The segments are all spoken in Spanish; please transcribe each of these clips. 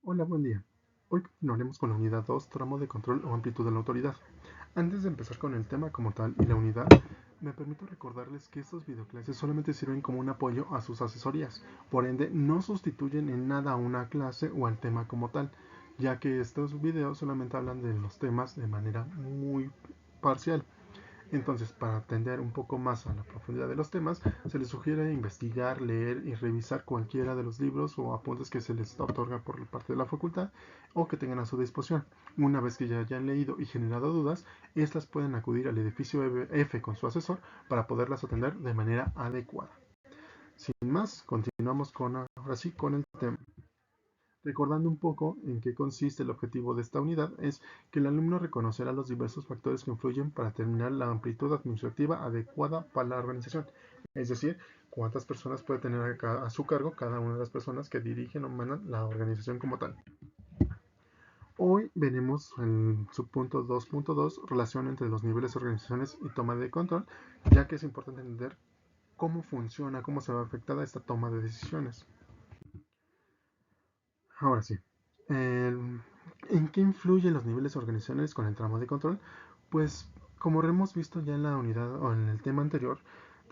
Hola, buen día. Hoy continuaremos con la unidad 2, tramo de control o amplitud de la autoridad. Antes de empezar con el tema como tal y la unidad, me permito recordarles que estos videoclases solamente sirven como un apoyo a sus asesorías, por ende no sustituyen en nada a una clase o al tema como tal, ya que estos videos solamente hablan de los temas de manera muy parcial. Entonces, para atender un poco más a la profundidad de los temas, se les sugiere investigar, leer y revisar cualquiera de los libros o apuntes que se les otorga por parte de la facultad o que tengan a su disposición. Una vez que ya hayan leído y generado dudas, estas pueden acudir al edificio F con su asesor para poderlas atender de manera adecuada. Sin más, continuamos ahora sí con el tema. Recordando un poco en qué consiste el objetivo de esta unidad, es que el alumno reconocerá los diversos factores que influyen para determinar la amplitud administrativa adecuada para la organización. Es decir, cuántas personas puede tener a su cargo cada una de las personas que dirigen o manejan la organización como tal. Hoy veremos el subpunto 2.2, relación entre los niveles de organizaciones y toma de control, ya que es importante entender cómo funciona, cómo se ve afectada esta toma de decisiones. Ahora sí, ¿en qué influyen los niveles organizacionales con el tramo de control? Pues como hemos visto ya en la unidad o en el tema anterior,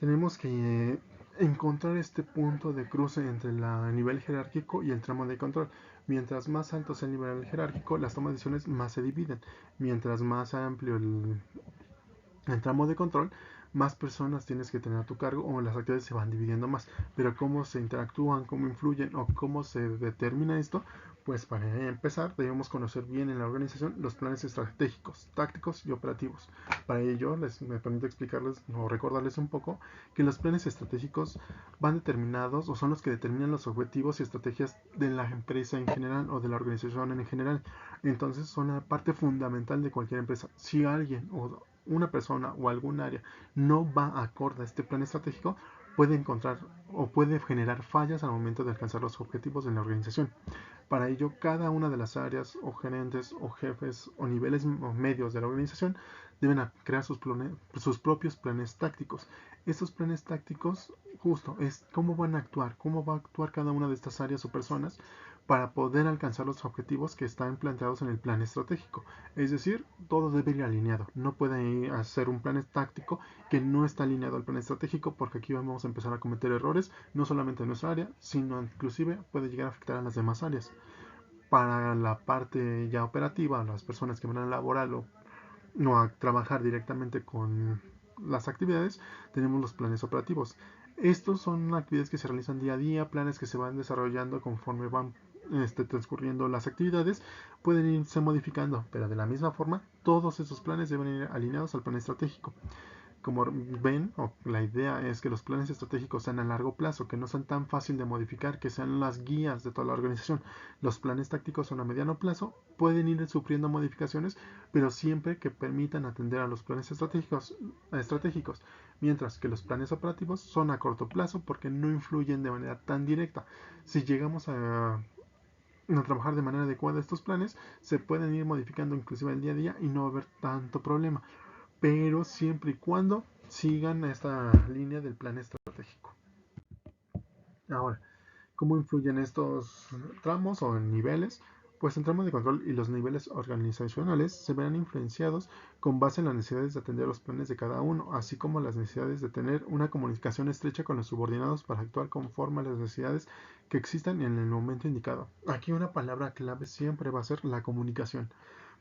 tenemos que encontrar este punto de cruce entre el nivel jerárquico y el tramo de control. Mientras más alto sea el nivel jerárquico, las tomas de decisiones más se dividen. Mientras más amplio el tramo de control, más personas tienes que tener a tu cargo o las actividades se van dividiendo más. Pero cómo se interactúan, cómo influyen o cómo se determina esto, pues para empezar debemos conocer bien en la organización los planes estratégicos, tácticos y operativos. Para ello me permito explicarles o recordarles un poco que los planes estratégicos van determinados o son los que determinan los objetivos y estrategias de la empresa en general o de la organización en general. Entonces son la parte fundamental de cualquier empresa. Si alguien o una persona o algún área no va acorde a este plan estratégico, puede encontrar o puede generar fallas al momento de alcanzar los objetivos de la organización. Para ello, cada una de las áreas o gerentes o jefes o niveles o medios de la organización deben crear sus propios planes tácticos. Estos planes tácticos justo es cómo va a actuar cada una de estas áreas o personas para poder alcanzar los objetivos que están planteados en el plan estratégico. Es decir, todo debe ir alineado. No puede ir a hacer un plan táctico que no está alineado al plan estratégico, porque aquí vamos a empezar a cometer errores, no solamente en nuestra área, sino inclusive puede llegar a afectar a las demás áreas. Para la parte ya operativa, las personas que van a laborar o a trabajar directamente con las actividades, tenemos los planes operativos. Estos son actividades que se realizan día a día, planes que se van desarrollando conforme van transcurriendo las actividades, pueden irse modificando, pero de la misma forma, todos esos planes deben ir alineados al plan estratégico. Como ven, la idea es que los planes estratégicos sean a largo plazo, que no sean tan fácil de modificar, que sean las guías de toda la organización. Los planes tácticos son a mediano plazo, pueden ir sufriendo modificaciones, pero siempre que permitan atender a los planes estratégicos, mientras que los planes operativos son a corto plazo porque no influyen de manera tan directa. Si llegamos a trabajar de manera adecuada estos planes, se pueden ir modificando inclusive el día a día y no va a haber tanto problema, pero siempre y cuando sigan esta línea del plan estratégico. Ahora, ¿cómo influyen estos tramos o niveles? Pues el tramo de control y los niveles organizacionales se verán influenciados con base en las necesidades de atender los planes de cada uno, así como las necesidades de tener una comunicación estrecha con los subordinados para actuar conforme a las necesidades que existan en el momento indicado. Aquí una palabra clave siempre va a ser la comunicación.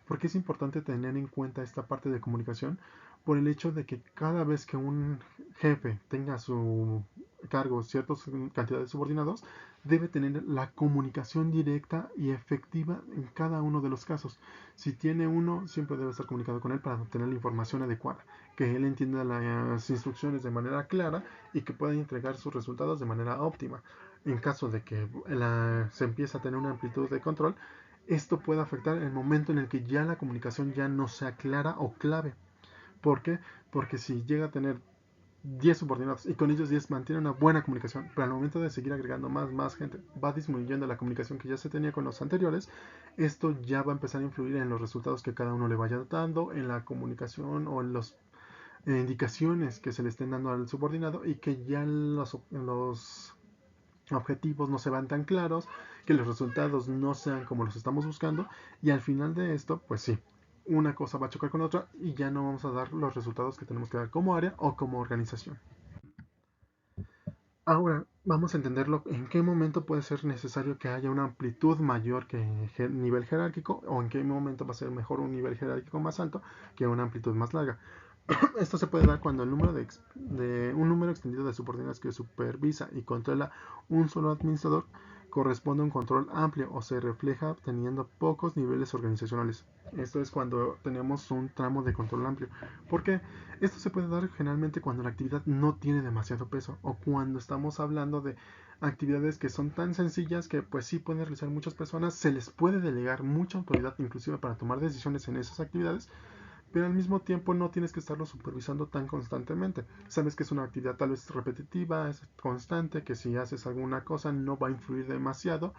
¿Por qué es importante tener en cuenta esta parte de comunicación? Por el hecho de que cada vez que un jefe tenga a su cargo ciertas cantidades de subordinados, debe tener la comunicación directa y efectiva en cada uno de los casos. Si tiene uno, siempre debe estar comunicado con él para obtener la información adecuada, que él entienda las instrucciones de manera clara y que pueda entregar sus resultados de manera óptima. En caso de que se empiece a tener una amplitud de control, esto puede afectar el momento en el que ya la comunicación ya no sea clara o clave. ¿Por qué? Porque si llega a tener 10 subordinados y con ellos 10 mantiene una buena comunicación, pero al momento de seguir agregando más gente, va disminuyendo la comunicación que ya se tenía con los anteriores, esto ya va a empezar a influir en los resultados que cada uno le vaya dando, en la comunicación o en las indicaciones que se le estén dando al subordinado y que ya los objetivos no se van tan claros, que los resultados no sean como los estamos buscando, y al final de esto, pues sí, una cosa va a chocar con otra y ya no vamos a dar los resultados que tenemos que dar como área o como organización. Ahora vamos a entenderlo en qué momento puede ser necesario que haya una amplitud mayor que nivel jerárquico, o en qué momento va a ser mejor un nivel jerárquico más alto que una amplitud más larga. Esto se puede dar cuando el número de un número extendido de subordinados que supervisa y controla un solo administrador corresponde a un control amplio o se refleja teniendo pocos niveles organizacionales. Esto es cuando tenemos un tramo de control amplio. Porque esto se puede dar generalmente cuando la actividad no tiene demasiado peso, o cuando estamos hablando de actividades que son tan sencillas que pues sí pueden realizar muchas personas, se les puede delegar mucha autoridad inclusive para tomar decisiones en esas actividades, pero al mismo tiempo no tienes que estarlo supervisando tan constantemente. Sabes que es una actividad tal vez repetitiva, es constante, que si haces alguna cosa no va a influir demasiado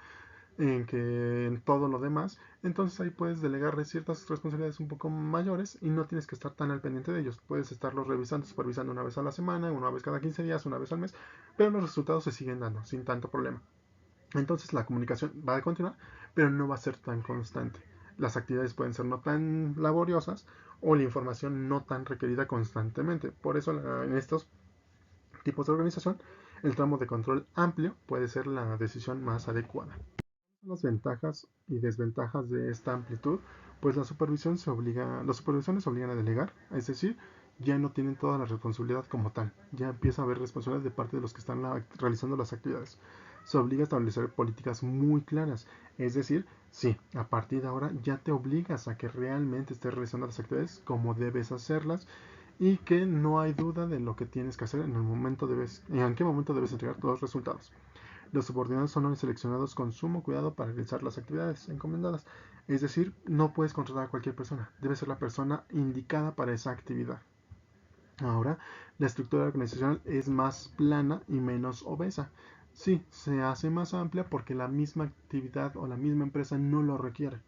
en todo lo demás. Entonces ahí puedes delegarle ciertas responsabilidades un poco mayores y no tienes que estar tan al pendiente de ellos. Puedes estarlos revisando, supervisando una vez a la semana, una vez cada 15 días, una vez al mes, pero los resultados se siguen dando sin tanto problema. Entonces la comunicación va a continuar, pero no va a ser tan constante. Las actividades pueden ser no tan laboriosas o la información no tan requerida constantemente. Por eso en estos tipos de organización, el tramo de control amplio puede ser la decisión más adecuada. Las ventajas y desventajas de esta amplitud, pues la supervisión los supervisores se obligan a delegar, es decir, ya no tienen toda la responsabilidad como tal, ya empieza a haber responsabilidad de parte de los que están realizando las actividades. Se obliga a establecer políticas muy claras, es decir, sí, a partir de ahora ya te obligas a que realmente estés realizando las actividades como debes hacerlas y que no hay duda de lo que tienes que hacer en qué momento debes entregar todos los resultados. Los subordinados son seleccionados con sumo cuidado para realizar las actividades encomendadas. Es decir, no puedes contratar a cualquier persona. Debe ser la persona indicada para esa actividad. Ahora, la estructura organizacional es más plana y menos obesa. Sí, se hace más amplia porque la misma actividad o la misma empresa no lo requiere.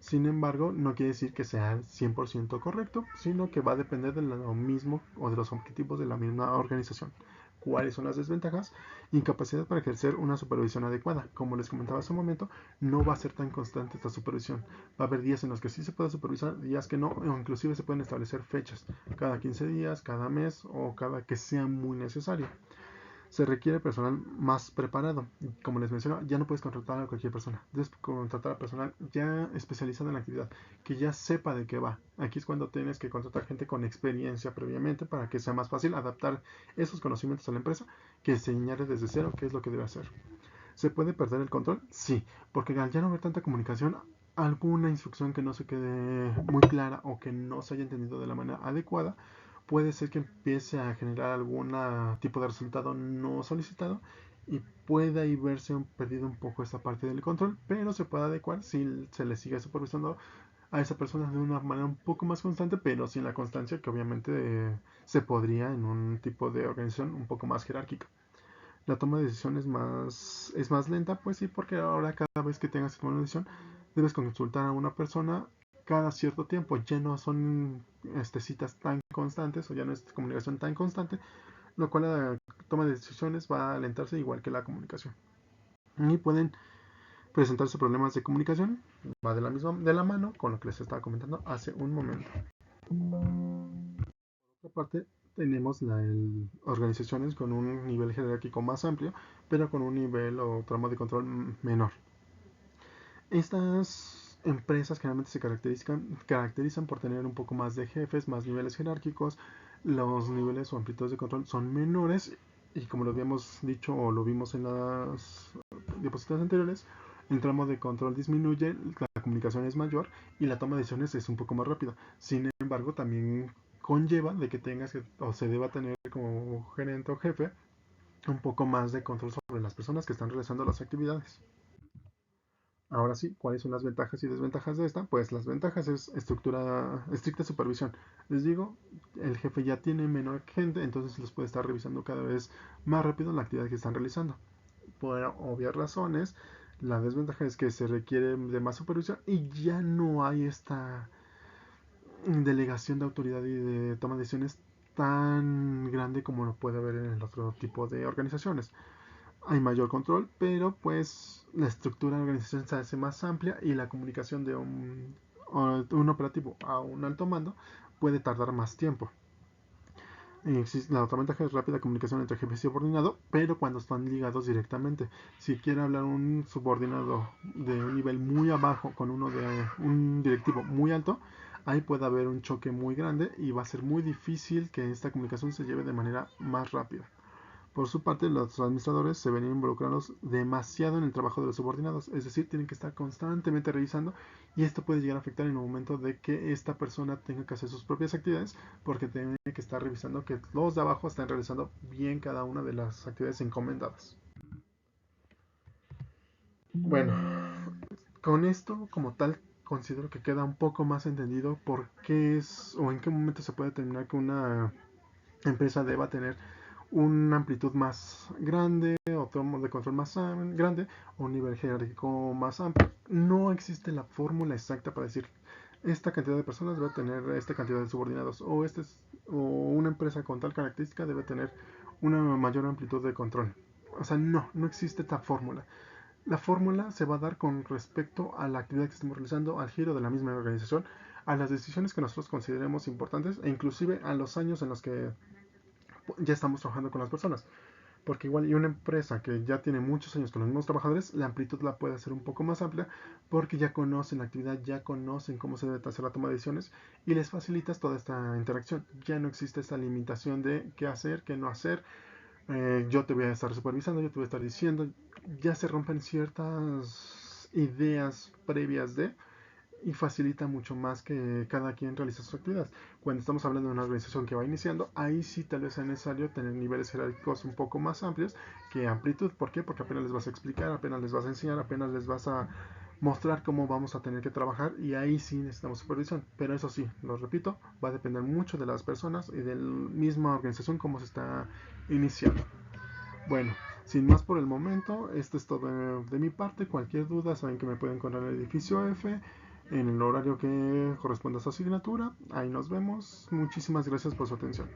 Sin embargo, no quiere decir que sea 100% correcto, sino que va a depender de lo mismo o de los objetivos de la misma organización. ¿Cuáles son las desventajas? Incapacidad para ejercer una supervisión adecuada. Como les comentaba hace un momento, no va a ser tan constante esta supervisión. Va a haber días en los que sí se puede supervisar, días que no, o inclusive se pueden establecer fechas, cada 15 días, cada mes o cada que sea muy necesario. Se requiere personal más preparado. Como les menciono, ya no puedes contratar a cualquier persona. Debes contratar a personal ya especializado en la actividad, que ya sepa de qué va. Aquí es cuando tienes que contratar gente con experiencia previamente para que sea más fácil adaptar esos conocimientos a la empresa, que enseñarle desde cero qué es lo que debe hacer. ¿Se puede perder el control? Sí, porque al ya no haber tanta comunicación, alguna instrucción que no se quede muy clara o que no se haya entendido de la manera adecuada, puede ser que empiece a generar algún tipo de resultado no solicitado y pueda ahí verse perdido un poco esta parte del control, pero se puede adecuar si se le sigue supervisando a esa persona de una manera un poco más constante, pero sin la constancia que obviamente se podría en un tipo de organización un poco más jerárquica. La toma de decisiones es más lenta, pues sí, porque ahora cada vez que tengas que tomar una decisión, debes consultar a una persona cada cierto tiempo. Ya no son citas tan constantes o ya no es comunicación tan constante, lo cual la toma de decisiones va a alentarse igual que la comunicación. Y pueden presentarse problemas de comunicación, va de la mano con lo que les estaba comentando hace un momento. Por otra parte, tenemos organizaciones con un nivel jerárquico más amplio, pero con un nivel o tramo de control menor. Estas empresas generalmente se caracterizan por tener un poco más de jefes, más niveles jerárquicos, los niveles o amplitudes de control son menores y como lo habíamos dicho o lo vimos en las diapositivas anteriores, el tramo de control disminuye, la comunicación es mayor y la toma de decisiones es un poco más rápida. Sin embargo, también conlleva de que tengas que, o se deba tener como gerente o jefe un poco más de control sobre las personas que están realizando las actividades. Ahora sí, ¿cuáles son las ventajas y desventajas de esta? Pues las ventajas es estricta supervisión. Les digo, el jefe ya tiene menor gente, entonces les puede estar revisando cada vez más rápido la actividad que están realizando. Por obvias razones, la desventaja es que se requiere de más supervisión y ya no hay esta delegación de autoridad y de toma de decisiones tan grande como lo puede haber en el otro tipo de organizaciones. hay mayor control, pero pues la estructura de la organización se hace más amplia y la comunicación de un operativo a un alto mando puede tardar más tiempo. La otra ventaja es rápida comunicación entre jefe y subordinado, pero cuando están ligados directamente. Si quiere hablar un subordinado de un nivel muy abajo con uno de un directivo muy alto, ahí puede haber un choque muy grande y va a ser muy difícil que esta comunicación se lleve de manera más rápida. Por su parte, los administradores se ven involucrados demasiado en el trabajo de los subordinados, es decir, tienen que estar constantemente revisando y esto puede llegar a afectar en el momento de que esta persona tenga que hacer sus propias actividades porque tiene que estar revisando que los de abajo estén realizando bien cada una de las actividades encomendadas. Bueno, con esto como tal considero que queda un poco más entendido por qué es o en qué momento se puede determinar que una empresa deba tener una amplitud más grande, otro modo de control más grande, o un nivel jerárquico más amplio. No existe la fórmula exacta para decir esta cantidad de personas debe tener esta cantidad de subordinados o una empresa con tal característica debe tener una mayor amplitud de control. O sea, no existe esta fórmula. La fórmula se va a dar con respecto a la actividad que estemos realizando, al giro de la misma organización, a las decisiones que nosotros consideremos importantes e inclusive a los años en los que ya estamos trabajando con las personas. Porque igual y una empresa que ya tiene muchos años con los mismos trabajadores, la amplitud la puede hacer un poco más amplia porque ya conocen la actividad, ya conocen cómo se debe hacer la toma de decisiones y les facilitas toda esta interacción. Ya no existe esta limitación de qué hacer, qué no hacer. Yo te voy a estar supervisando, yo te voy a estar diciendo. Ya se rompen ciertas ideas previas de y facilita mucho más que cada quien realice sus actividades. Cuando estamos hablando de una organización que va iniciando, ahí sí tal vez sea necesario tener niveles jerárquicos un poco más amplios que amplitud. ¿Por qué? Porque apenas les vas a explicar, apenas les vas a enseñar, apenas les vas a mostrar cómo vamos a tener que trabajar y ahí sí necesitamos supervisión. Pero eso sí, lo repito, va a depender mucho de las personas y de la misma organización cómo se está iniciando. Bueno, sin más por el momento, esto es todo de mi parte. Cualquier duda, saben que me pueden encontrar en el edificio F, en el horario que corresponda a su asignatura. Ahí nos vemos. Muchísimas gracias por su atención.